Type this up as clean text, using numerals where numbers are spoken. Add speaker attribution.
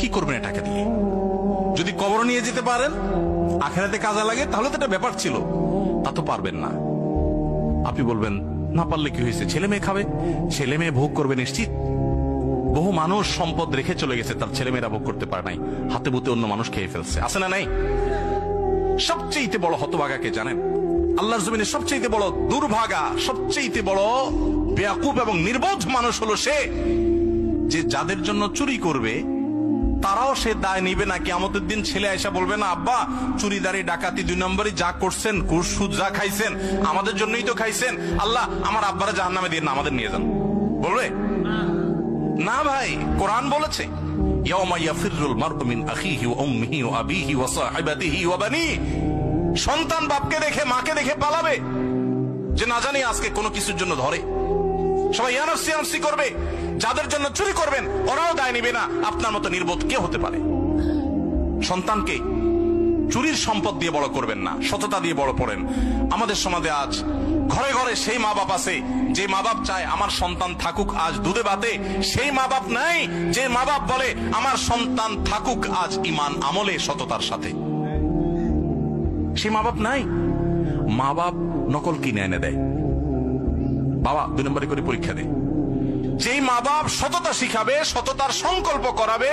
Speaker 1: কি করবেন এটাকে দিয়ে? যদি কবর নিয়ে যেতে পারেন, আখেরাতে কাজে লাগে, তাহলে তো এটা ব্যাপার ছিল। তা তো পারবেন না। আপনি বলবেন না পারলে কি হয়েছে, ছেলে মেয়ে খাবে, ছেলে মেয়ে ভোগ করবে নিশ্চিত। বহু মানুষ সম্পদ রেখে চলে গেছে, তার ছেলে মেয়েরা ভোগ করতে পারে নাই, হাতে বুতে অন্য মানুষ খেয়ে ফেলছে, আছে না নাই? সবচেয়ে বড় হতভাগা কে জানেন? আল্লাহর জমিনে সবচেয়ে বড় দুর্ভাগা, সবচেয়ে বড় বেয়াকুব এবং নির্বোধ মানুষ হলো সে, যে যাদের জন্য চুরি করবে তারাও সে দায় নিবে না। কিয়ামতের দিন ছেলে আয়েশা বলবে না, আব্বা চুরিদারি ডাকাতি 2 নম্বরই যা করছেন, ঘুষ সুদ যা খাইছেন আমাদের জন্যই তো খাইছেন, আল্লাহ আমার আব্বারা জাহান্নামে দিয়ে না, আমাদের নিয়ে যান। বলবে না ভাই, কোরআন বলেছে ইয়াউমা ইয়াফিরুল মারউ মিন আখিহি ওয়া উম্মিহি ওয়া আবিহি ওয়া সাহিবাতিহি ওয়া বানিহি। সন্তান বাপকে দেখে মাকে দেখে পালাবে, যে না জানি আজকে কোনো কিছুর জন্য ধরে। সবাই ইয়ানফসি ইয়ানফসি করবে। যাদের জন্য চুরি করবেন ওরাও দায় নিবে না। আপনার মতো নির্বোধ কে হতে পারে? সন্তানকে চুরির সম্পদ দিয়ে বড় করবেন না, সততা দিয়ে বড় করেন। আমাদের সমাজে আজ ঘরে ঘরে সেই মা বাপ আছে যে মা বাপ চায় আমার সন্তান থাকুক আজ দুধে ভাতে, সেই মা বাপ নাই যে মা বাপ বলে আমার সন্তান থাকুক আজ ঈমান আমলে সততার সাথে। সেই মা বাপ নাই। মা বাপ নকল কিনে এনে দেয়, বাবা 2 নম্বরে করে পরীক্ষা দেয়। যেই মা বাপ সততা শিখাবে, সততার সংকল্প করাবে,